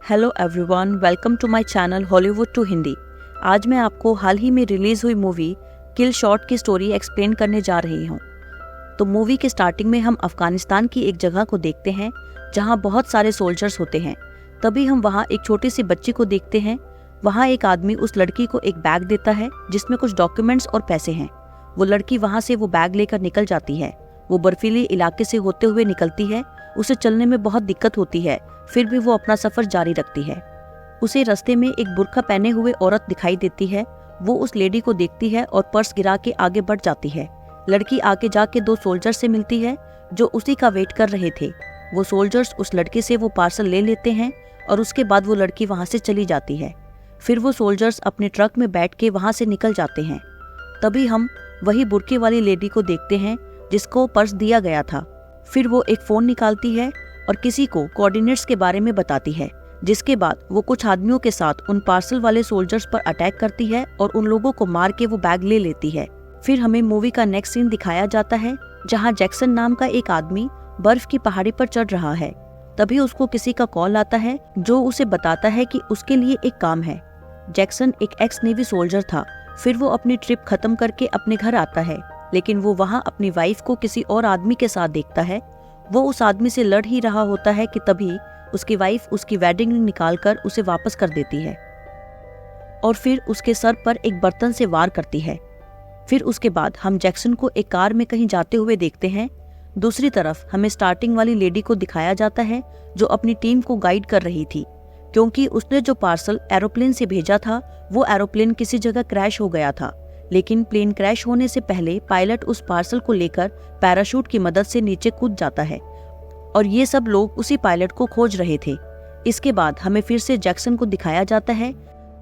Hello everyone, welcome to my channel Hollywood to Hindi. आज मैं आपको हाल ही में रिलीज हुई मूवी किल शॉट की स्टोरी एक्सप्लेन करने जा रही हूँ। तो मूवी के स्टार्टिंग में हम अफगानिस्तान की एक जगह को देखते हैं जहाँ बहुत सारे सोल्जर्स होते हैं। तभी हम वहाँ एक छोटी सी बच्ची को देखते हैं। वहाँ एक आदमी उस लड़की को एक बैग देता है जिसमें कुछ डॉक्यूमेंट्स और पैसे हैं। वो लड़की वहाँ से वो बैग लेकर निकल जाती है। वो बर्फीले इलाके से होते हुए निकलती है। उसे चलने में बहुत दिक्कत होती है, फिर भी वो अपना सफर जारी रखती है। उसे रास्ते में एक बुर्का पहने हुए औरत दिखाई देती है। वो उस लेडी को देखती है और पर्स गिरा के आगे बढ़ जाती है। लड़की आगे जाके दो सोल्जर्स से मिलती है जो उसी का वेट कर रहे थे। वो सोल्जर्स उस लड़के से वो पार्सल ले लेते हैं और उसके बाद वो लड़की वहाँ से चली जाती है। फिर वो सोल्जर्स अपने ट्रक में बैठ के वहाँ से निकल जाते हैं। तभी हम वही बुर्के वाली लेडी को देखते हैं जिसको पर्स दिया गया था। फिर वो एक फोन निकालती है और किसी को कोऑर्डिनेट्स के बारे में बताती है, जिसके बाद वो कुछ आदमियों के साथ उन पार्सल वाले सोल्जर्स पर अटैक करती है और उन लोगों को मार के वो बैग ले लेती है। फिर हमें मूवी का नेक्स्ट सीन दिखाया जाता है जहाँ जैक्सन नाम का एक आदमी बर्फ की पहाड़ी पर चढ़ रहा है। तभी उसको किसी का कॉल आता है जो उसे बताता है कि उसके लिए एक काम है। जैक्सन एक एक्स नेवी सोल्जर था। फिर वो अपनी ट्रिप खत्म करके अपने घर आता है, लेकिन वो वहाँ अपनी वाइफ को किसी और आदमी के साथ देखता है। वो उस आदमी से लड़ ही रहा होता है कि तभी उसकी वाइफ उसकी वेडिंग रिंग निकालकर उसे वापस कर देती है और फिर उसके सर पर एक बर्तन से वार करती है। फिर उसके बाद हम जैक्सन को एक कार में कहीं जाते हुए देखते हैं। दूसरी तरफ हमें स्टार्टिंग वाली लेडी को दिखाया जाता है जो अपनी टीम को गाइड कर रही थी, क्योंकि उसने जो पार्सल एरोप्लेन से भेजा था वो एरोप्लेन किसी जगह क्रैश हो गया था। लेकिन प्लेन क्रैश होने से पहले पायलट उस पार्सल को लेकर पैराशूट की मदद से नीचे कूद जाता है और ये सब लोग उसी पायलट को खोज रहे थे। इसके बाद हमें फिर से जैक्सन को दिखाया जाता है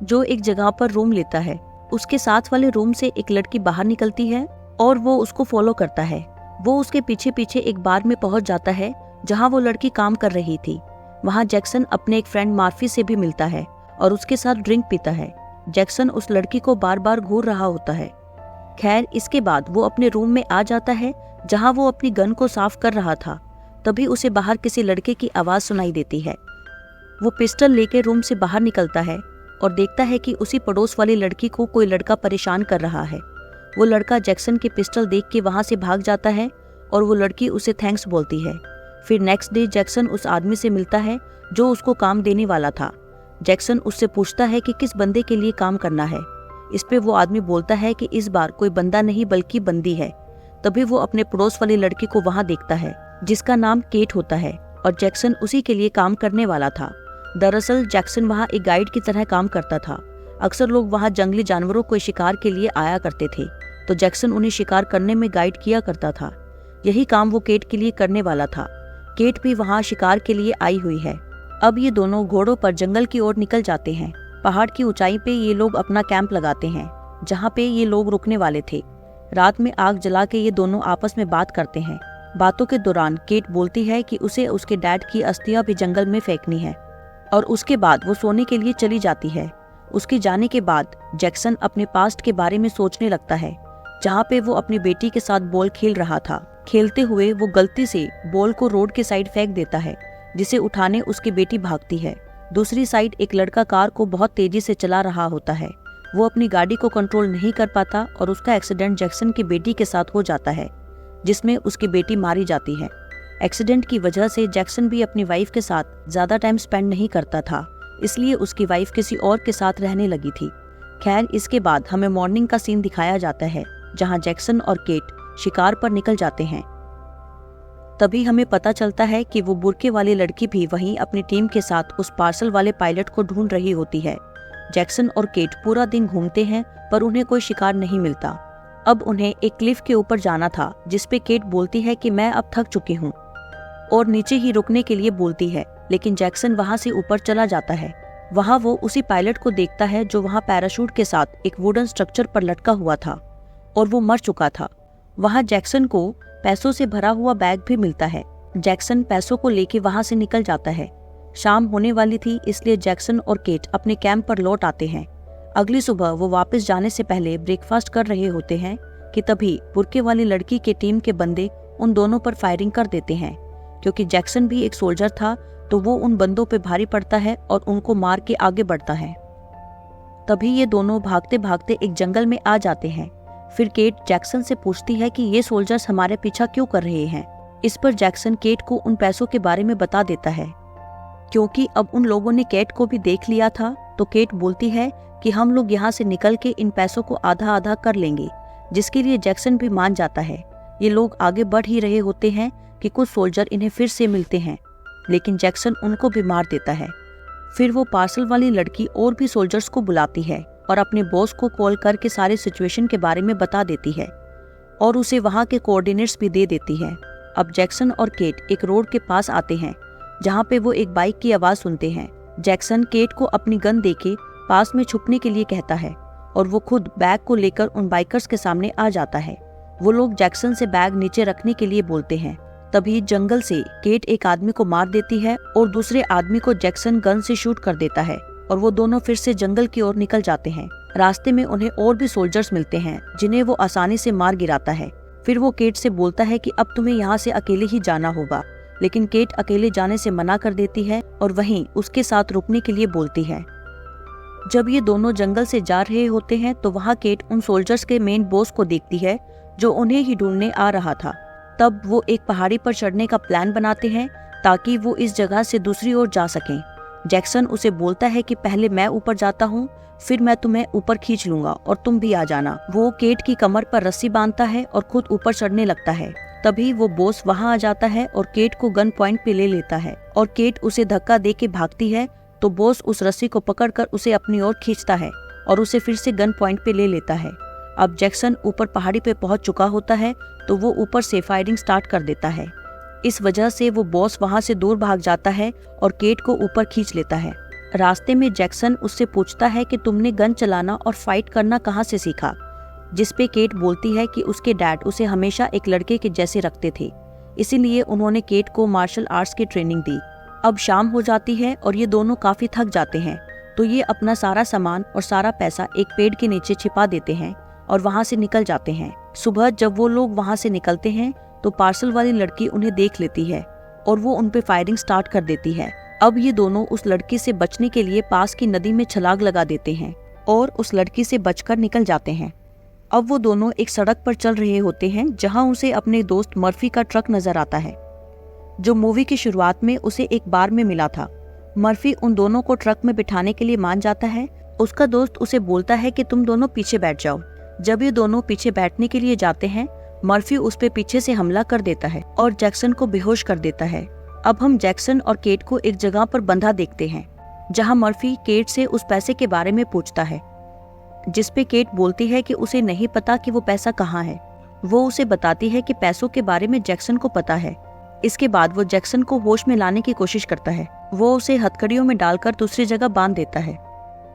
जो एक जगह पर रूम लेता है। उसके साथ वाले रूम से एक लड़की बाहर निकलती है और वो उसको फॉलो करता है। वो उसके पीछे पीछे एक बार में पहुंच जाता है जहाँ वो लड़की काम कर रही थी। वहाँ जैक्सन अपने एक फ्रेंड मार्फी से भी मिलता है और उसके साथ ड्रिंक पीता है। जैक्सन उस लड़की को बार बार घूर रहा होता है। खैर, इसके बाद वो अपने रूम में आ जाता है जहां वो अपनी गन को साफ कर रहा था। तभी उसे बाहर किसी लड़के की आवाज सुनाई देती है। वो पिस्टल लेके रूम से बाहर निकलता है और देखता है कि उसी पड़ोस वाली लड़की को कोई लड़का परेशान कर रहा है। वो लड़का जैक्सन की पिस्टल देख के वहां से भाग जाता है और वो लड़की उसे थैंक्स बोलती है। फिर नेक्स्ट डे जैक्सन उस आदमी से मिलता है जो उसको काम देने वाला था। जैक्सन उससे पूछता है कि किस बंदे के लिए काम करना है। इस पे वो आदमी बोलता है कि इस बार कोई बंदा नहीं बल्कि बंदी है। तभी वो अपने पड़ोस वाली लड़की को वहाँ देखता है जिसका नाम केट होता है और जैक्सन उसी के लिए काम करने वाला था। दरअसल जैक्सन वहाँ एक गाइड की तरह काम करता था। अक्सर लोग वहाँ जंगली जानवरों को शिकार के लिए आया करते थे, तो जैक्सन उन्हें शिकार करने में गाइड किया करता था। यही काम वो केट के लिए करने वाला था। केट भी वहाँ शिकार के लिए आई हुई है। अब ये दोनों घोड़ों पर जंगल की ओर निकल जाते हैं। पहाड़ की ऊंचाई पे ये लोग अपना कैंप लगाते हैं जहाँ पे ये लोग रुकने वाले थे। रात में आग जला के ये दोनों आपस में बात करते हैं। बातों के दौरान केट बोलती है कि उसे उसके डैड की अस्थियां भी जंगल में फेंकनी है और उसके बाद वो सोने के लिए चली जाती है। उसके जाने के बाद जैक्सन अपने पास्ट के बारे में सोचने लगता है, जहाँ पे वो अपनी बेटी के साथ बॉल खेल रहा था। खेलते हुए वो गलती से बॉल को रोड के साइड फेंक देता है, जिसे उठाने उसकी बेटी भागती है। दूसरी साइड एक लड़का कार को बहुत तेजी से चला रहा होता है। वो अपनी गाड़ी को कंट्रोल नहीं कर पाता और उसका एक्सीडेंट जैक्सन की बेटी के साथ हो जाता है, जिसमें उसकी बेटी मारी जाती है। एक्सीडेंट की वजह से जैक्सन भी अपनी वाइफ के साथ ज्यादा टाइम स्पेंड नहीं करता था, इसलिए उसकी वाइफ किसी और के साथ रहने लगी थी। खैर, इसके बाद हमें मॉर्निंग का सीन दिखाया जाता है जहाँ जैक्सन और केट शिकार पर निकल जाते हैं। तभी हमें पता चलता है कि वो बुर्के वाली लड़की भी वहीं अपनी टीम के साथ उस पार्सल वाले पायलट को ढूंढ रही होती है। जैक्सन और केट पूरा दिन घूमते हैं पर उन्हें कोई शिकार नहीं मिलता। अब उन्हें एक क्लिफ के ऊपर जाना था, जिसपे केट बोलती है कि मैं अब थक चुकी हूँ और नीचे ही रुकने के लिए बोलती है, लेकिन जैक्सन वहाँ से ऊपर चला जाता है। वहाँ वो उसी पायलट को देखता है जो वहाँ पैराशूट के साथ एक वुडन स्ट्रक्चर पर लटका हुआ था और वो मर चुका था। वहाँ जैक्सन को पैसों से भरा हुआ बैग भी मिलता है। जैक्सन पैसों को लेके वहां से निकल जाता है। शाम होने वाली थी, इसलिए जैक्सन और केट अपने कैंप पर लौट आते हैं। अगली सुबह वो वापस जाने से पहले ब्रेकफास्ट कर रहे होते हैं कि तभी बुर्के वाली लड़की के टीम के बंदे उन दोनों पर फायरिंग कर देते हैं। क्योंकि जैक्सन भी एक सोल्जर था तो वो उन बंदों पे भारी पड़ता है और उनको मार के आगे बढ़ता है। तभी ये दोनों भागते भागते एक जंगल में आ जाते हैं। फिर केट जैक्सन से पूछती है कि ये सोल्जर्स हमारे पीछा क्यों कर रहे हैं। इस पर जैक्सन केट को उन पैसों के बारे में बता देता है। क्योंकि अब उन लोगों ने केट को भी देख लिया था, तो केट बोलती है कि हम लोग यहाँ से निकल के इन पैसों को आधा आधा कर लेंगे, जिसके लिए जैक्सन भी मान जाता है। ये लोग आगे बढ़ ही रहे होते हैं कि कुछ सोल्जर इन्हें फिर से मिलते हैं, लेकिन जैक्सन उनको भी मार देता है। फिर वो पार्सल वाली लड़की और भी सोल्जर्स को बुलाती है और अपने बॉस को कॉल करके सारे सिचुएशन के बारे में बता देती है और उसे वहाँ के कोऑर्डिनेट्स भी दे देती है। अब जैक्सन और केट एक रोड के पास आते हैं जहाँ पे वो एक बाइक की आवाज़ सुनते हैं। जैक्सन केट को अपनी गन देके पास में छुपने के लिए कहता है और वो खुद बैग को लेकर उन बाइकर्स के सामने आ जाता है। वो लोग जैक्सन से बैग नीचे रखने के लिए बोलते हैं। तभी जंगल से केट एक आदमी को मार देती है और दूसरे आदमी को जैक्सन गन से शूट कर देता है और वो दोनों फिर से जंगल की ओर निकल जाते हैं। रास्ते में उन्हें और भी सोल्जर्स मिलते हैं जिन्हें वो आसानी से मार गिराता है। फिर वो केट से बोलता है कि अब तुम्हें यहाँ से अकेले ही जाना होगा, लेकिन केट अकेले जाने से मना कर देती है और वहीं उसके साथ रुकने के लिए बोलती है। जब ये दोनों जंगल से जा रहे होते हैं तो वहाँ केट उन सोल्जर्स के मेन बॉस को देखती है जो उन्हें ही ढूंढने आ रहा था। तब वो एक पहाड़ी पर चढ़ने का प्लान बनाते हैं ताकि वो इस जगह से दूसरी ओर जा सकें। जैक्सन उसे बोलता है कि पहले मैं ऊपर जाता हूँ, फिर मैं तुम्हें ऊपर खींच लूंगा और तुम भी आ जाना। वो केट की कमर पर रस्सी बांधता है और खुद ऊपर चढ़ने लगता है। तभी वो बॉस वहाँ आ जाता है और केट को गन पॉइंट पे ले लेता है और केट उसे धक्का दे के भागती है, तो बॉस उस रस्सी को पकड़कर उसे अपनी ओर खींचता है और उसे फिर से गन पॉइंट पे ले लेता है। अब जैक्सन ऊपर पहाड़ी पे पहुंच चुका होता है, तो वो ऊपर से फायरिंग स्टार्ट कर देता है। इस वजह से वो बॉस वहां से दूर भाग जाता है और केट को ऊपर खींच लेता है। रास्ते में जैक्सन उससे पूछता है कि तुमने गन चलाना और फाइट करना कहाँ से सीखा, जिसपे केट बोलती है कि उसके डैड उसे हमेशा एक लड़के के जैसे रखते थे, इसीलिए उन्होंने केट को मार्शल आर्ट्स की ट्रेनिंग दी। अब शाम हो जाती है और ये दोनों काफी थक जाते हैं, तो ये अपना सारा सामान और सारा पैसा एक पेड़ के नीचे छिपा देते हैं और वहाँ से निकल जाते हैं। सुबह जब वो लोग वहाँ से निकलते हैं तो पार्सल वाली लड़की उन्हें देख लेती है और वो उन पे फायरिंग स्टार्ट कर देती है। अब ये दोनों उस लड़की से बचने के लिए पास की नदी में छलांग लगा देते हैं और उस लड़की से बचकर निकल जाते हैं। अब वो दोनों एक सड़क पर चल रहे होते हैं जहाँ उसे अपने दोस्त मर्फी का ट्रक नजर आता है, जो मूवी की शुरुआत में उसे एक बार में मिला था। मर्फी उन दोनों को ट्रक में बिठाने के लिए मान जाता है। उसका दोस्त उसे बोलता है कि तुम दोनों पीछे बैठ जाओ। जब ये दोनों पीछे बैठने के लिए जाते हैं, मर्फी उस पे पीछे से हमला कर देता है और जैक्सन को बेहोश कर देता है। अब हम जैक्सन और केट को एक जगह पर बंधा देखते हैं, जहां मर्फी केट से उस पैसे के बारे में पूछता है, जिसपे केट बोलती है कि उसे नहीं पता कि वो पैसा कहाँ है। वो उसे बताती है कि पैसों के बारे में जैक्सन को पता है। इसके बाद वो जैक्सन को होश में लाने की कोशिश करता है। वो उसे हथकड़ियों में डालकर दूसरी जगह बांध देता है।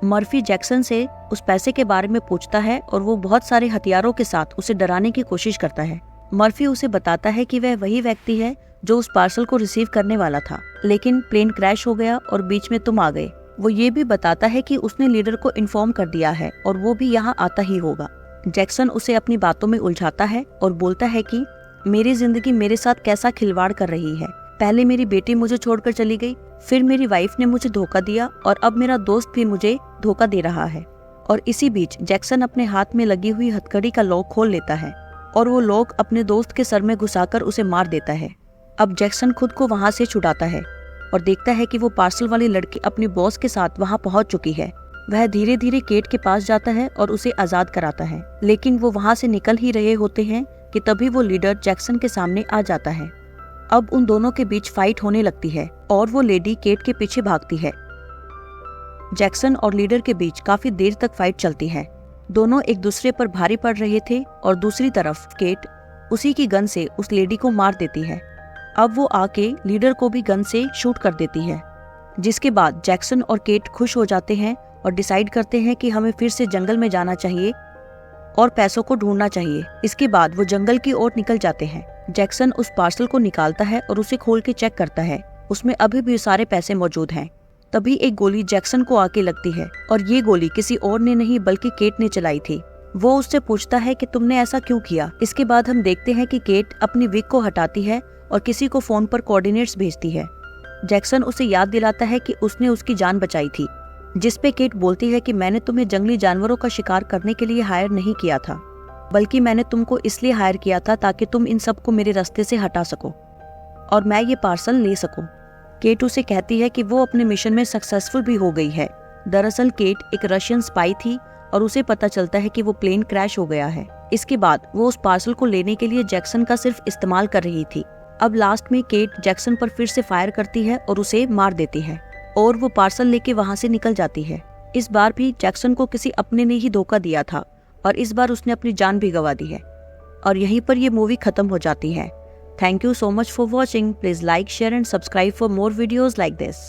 मर्फी जैक्सन से उस पैसे के बारे में पूछता है और वो बहुत सारे हथियारों के साथ उसे डराने की कोशिश करता है। मर्फी उसे बताता है कि वह वही व्यक्ति है जो उस पार्सल को रिसीव करने वाला था, लेकिन प्लेन क्रैश हो गया और बीच में तुम आ गए। वो ये भी बताता है कि उसने लीडर को इन्फॉर्म कर दिया है और वो भी यहाँ आता ही होगा। जैक्सन उसे अपनी बातों में उलझाता है और बोलता है कि मेरी जिंदगी मेरे साथ कैसा खिलवाड़ कर रही है। पहले मेरी बेटी मुझे छोड़कर चली गई, फिर मेरी वाइफ ने मुझे धोखा दिया और अब मेरा दोस्त भी मुझे धोखा दे रहा है। और इसी बीच जैक्सन अपने हाथ में लगी हुई हथकड़ी का लॉक खोल लेता है और वो लॉक अपने दोस्त के सर में घुसाकर उसे मार देता है। अब जैक्सन खुद को वहाँ से छुड़ाता है और देखता है कि वो पार्सल वाली लड़की अपने बॉस के साथ वहाँ पहुँच चुकी है। वह धीरे धीरे केट के पास जाता है और उसे आजाद कराता है, लेकिन वो वहाँ से निकल ही रहे होते हैं कि तभी वो लीडर जैक्सन के सामने आ जाता है। अब उन दोनों के बीच फाइट होने लगती है और वो लेडी केट के पीछे भागती है। जैक्सन और लीडर के बीच काफी देर तक फाइट चलती है। दोनों एक दूसरे पर भारी पड़ रहे थे और दूसरी तरफ केट उसी की गन से उस लेडी को मार देती है। अब वो आके लीडर को भी गन से शूट कर देती है, जिसके बाद जैक्सन और केट खुश हो जाते हैं और डिसाइड करते हैं कि हमें फिर से जंगल में जाना चाहिए और पैसों को ढूंढना चाहिए। इसके बाद वो जंगल की ओर निकल जाते हैं। जैक्सन उस पार्सल को निकालता है और उसे खोल के चेक करता है। उसमें अभी भी सारे पैसे मौजूद हैं। तभी एक गोली जैक्सन को आके लगती है और ये गोली किसी और ने नहीं बल्कि केट ने चलाई थी। वो उससे पूछता है कि तुमने ऐसा क्यों किया। इसके बाद हम देखते हैं कि केट अपनी विग को हटाती है और किसी को फोन पर कोऑर्डिनेट्स भेजती है। जैक्सन उसे याद दिलाता है कि उसने उसकी जान बचाई थी, जिस पे केट बोलती है कि मैंने तुम्हें जंगली जानवरों का शिकार करने के लिए हायर नहीं किया था, बल्कि मैंने तुमको इसलिए हायर किया था ताकि तुम इन सबको मेरे रास्ते से हटा सको और मैं ये पार्सल ले सकूं। केट उसे कहती है कि वो अपने मिशन में सक्सेसफुल भी हो गई है। दरअसल केट एक रशियन स्पाई थी और उसे पता चलता है कि वो प्लेन क्रैश हो गया है। इसके बाद वो उस पार्सल को लेने के लिए जैक्सन का सिर्फ इस्तेमाल कर रही थी। अब लास्ट में केट जैक्सन पर फिर से फायर करती है और उसे मार देती है और वो पार्सल लेके वहाँ से निकल जाती है। इस बार भी जैक्सन को किसी अपने ने ही धोखा दिया था और इस बार उसने अपनी जान भी गंवा दी है और यहीं पर ये मूवी खत्म हो जाती है। Thank you so much for watching. Please like, share and subscribe for more videos like this.